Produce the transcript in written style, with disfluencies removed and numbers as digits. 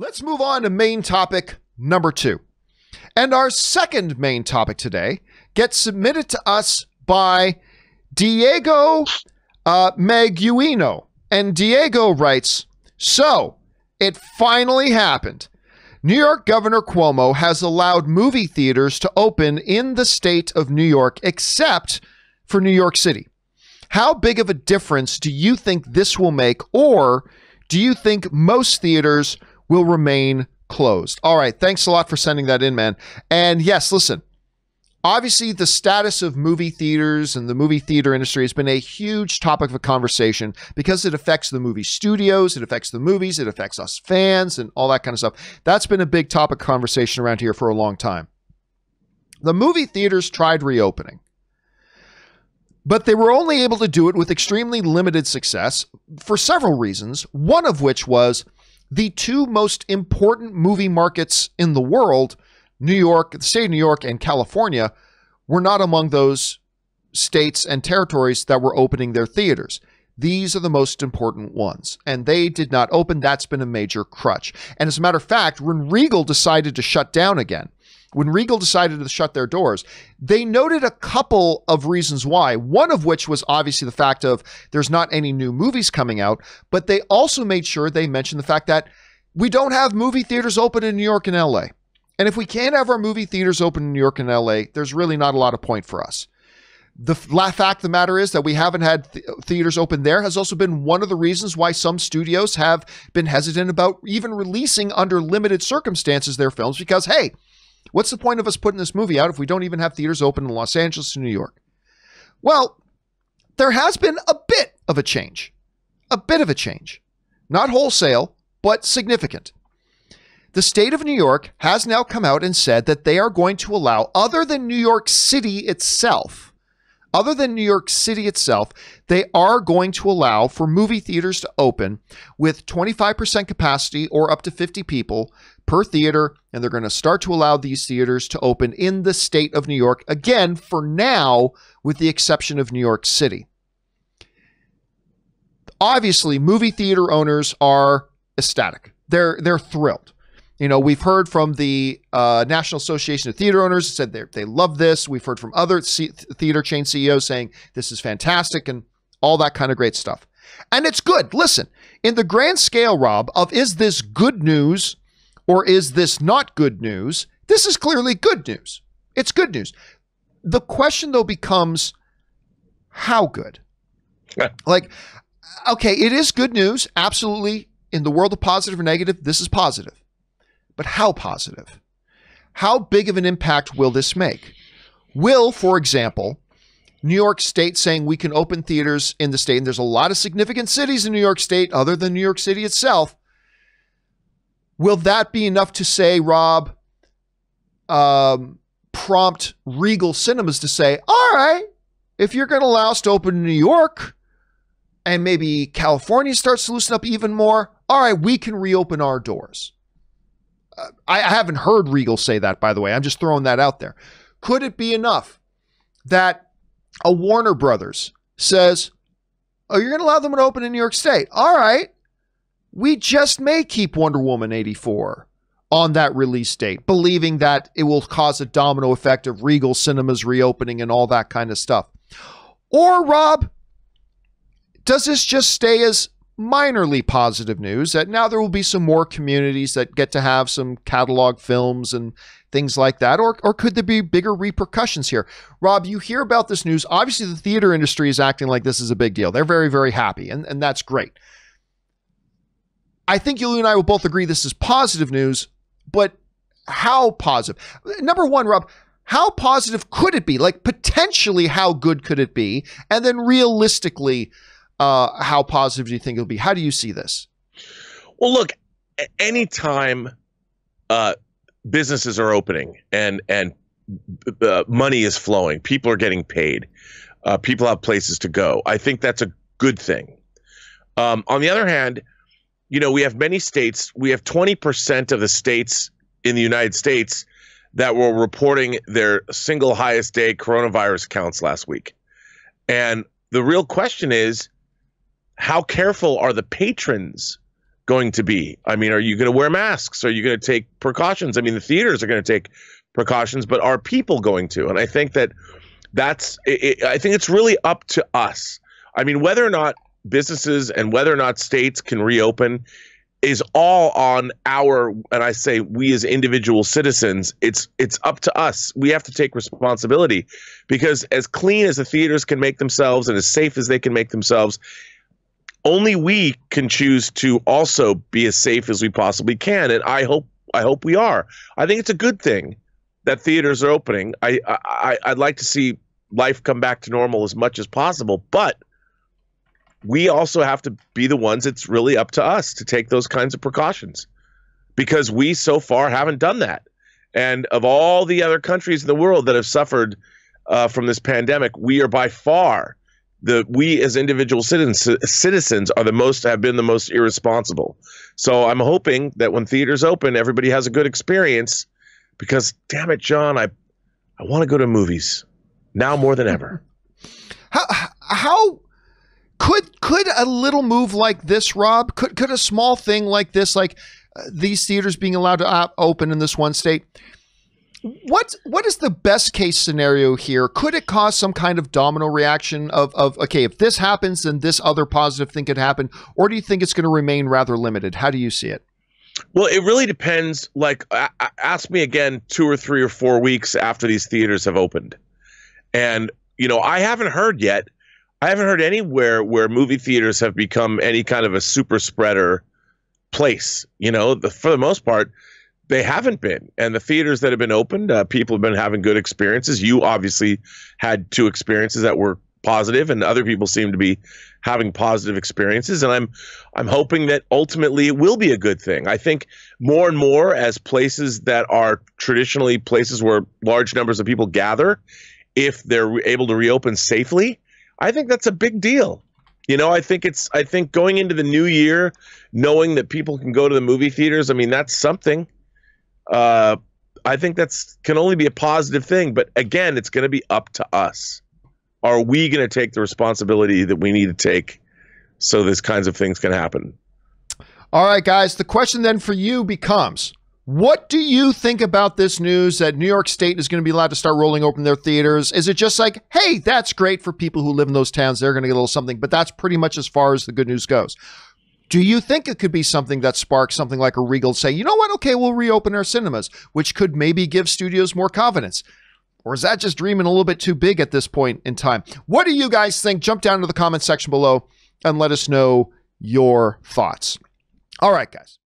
Let's move on to main topic number 2. And our second main topic today gets submitted to us by Diego Maguino. And Diego writes, so it finally happened. New York Governor Cuomo has allowed movie theaters to open in the state of New York, except for New York City. How big of a difference do you think this will make, or do you think most theaters will remain closed? All right, thanks a lot for sending that in, man. And yes, listen, obviously the status of movie theaters and the movie theater industry has been a huge topic of conversation because it affects the movie studios, it affects the movies, it affects us fans and all that kind of stuff. That's been a big topic of conversation around here for a long time. The movie theaters tried reopening, but they were only able to do it with extremely limited success for several reasons, one of which was the two most important movie markets in the world, New York, the state of New York, and California, were not among those states and territories that were opening their theaters. These are the most important ones, and they did not open. That's been a major crutch. And as a matter of fact, when Regal decided to shut down again, when Regal decided to shut their doors, they noted a couple of reasons why, one of which was obviously the fact of there's not any new movies coming out, but they also made sure they mentioned the fact that we don't have movie theaters open in New York and LA. And if we can't have our movie theaters open in New York and LA, there's really not a lot of point for us. The fact of the matter is that we haven't had theaters open there has also been one of the reasons why some studios have been hesitant about even releasing under limited circumstances their films because, hey, what's the point of us putting this movie out if we don't even have theaters open in Los Angeles and New York? Well, there has been a bit of a change. Not wholesale, but significant. The state of New York has now come out and said that they are going to allow, other than New York City itself, they are going to allow for movie theaters to open with 25% capacity or up to 50 people per theater, and they're going to start to allow these theaters to open in the state of New York, again, for now, with the exception of New York City. Obviously, movie theater owners are ecstatic. They're thrilled. You know, we've heard from the National Association of Theater Owners said they love this. We've heard from other theater chain CEOs saying this is fantastic and all that kind of great stuff. And it's good. Listen, in the grand scale, Rob, of is this good news or is this not good news, this is clearly good news. It's good news. The question, though, becomes how good? Like, okay, it is good news. Absolutely. In the world of positive or negative, this is positive. But how positive? How big of an impact will this make? Will, for example, New York State saying we can open theaters in the state, and there's a lot of significant cities in New York State other than New York City itself, will that be enough to say, Rob, prompt Regal Cinemas to say, all right, if you're going to allow us to open in New York and maybe California starts to loosen up even more, all right, we can reopen our doors. I haven't heard Regal say that, by the way. I'm just throwing that out there. Could it be enough that a Warner Brothers says, oh, you're going to allow them to open in New York State? All right. We just may keep Wonder Woman 84 on that release date, believing that it will cause a domino effect of Regal Cinemas reopening and all that kind of stuff. Or, Rob, does this just stay as minorly positive news that now there will be some more communities that get to have some catalog films and things like that? Or could there be bigger repercussions here? Rob, you hear about this news. Obviously, the theater industry is acting like this is a big deal. They're very, very happy, and that's great. I think you and I will both agree this is positive news, but how positive? Number one, Rob, how positive could it be? Like, potentially, how good could it be? And then realistically, how positive do you think it'll be? How do you see this? Well, look, anytime businesses are opening and money is flowing, people are getting paid, people have places to go, I think that's a good thing. On the other hand, you know, we have many states, we have 20% of the states in the United States that were reporting their single highest day coronavirus counts last week. And the real question is, how careful are the patrons going to be? I mean, are you going to wear masks? Are you going to take precautions? I mean, the theaters are going to take precautions, but are people going to? And I think I think it's really up to us. I mean, whether or not businesses and whether or not states can reopen is all on and I say we as individual citizens, it's up to us. We have to take responsibility, because as clean as the theaters can make themselves and as safe as they can make themselves, only we can choose to also be as safe as we possibly can. And I hope we are. I think it's a good thing that theaters are opening. I'd like to see life come back to normal as much as possible, but we also have to be the ones. It's really up to us to take those kinds of precautions, because we so far haven't done that. And of all the other countries in the world that have suffered from this pandemic, we are by far we as individual citizens have been the most irresponsible. So I'm hoping that when theaters open, everybody has a good experience, because damn it, John, I want to go to movies now more than ever. How could a little move like this, Rob, could a small thing like this, like these theaters being allowed to open in this one state, what is the best case scenario here? Could it cause some kind of domino reaction of okay, if this happens, then this other positive thing could happen? Or do you think it's going to remain rather limited? How do you see it? Well, it really depends. Like, ask me again 2 or 3 or 4 weeks after these theaters have opened. And, I haven't heard yet. I haven't heard anywhere where movie theaters have become any kind of a super spreader place. For the most part, they haven't been. And the theaters that have been opened, people have been having good experiences. You obviously had 2 experiences that were positive, and other people seem to be having positive experiences. And I'm hoping that ultimately it will be a good thing. I think more and more, as places that are traditionally places where large numbers of people gather, if they're able to reopen safely, I think that's a big deal. I think going into the new year, knowing that people can go to the movie theaters, I mean, that's something. I think can only be a positive thing. But again, it's going to be up to us. Are we going to take the responsibility that we need to take so these kinds of things can happen? All right, guys, the question then for you becomes, what do you think about this news that New York State is going to be allowed to start rolling open their theaters? Is it just like, hey, that's great for people who live in those towns, they're going to get a little something, but that's pretty much as far as the good news goes? Do you think it could be something that sparks something like a Regal say, you know what, okay, we'll reopen our cinemas, which could maybe give studios more confidence? Or is that just dreaming a little bit too big at this point in time? What do you guys think? Jump down to the comment section below and let us know your thoughts. All right, guys.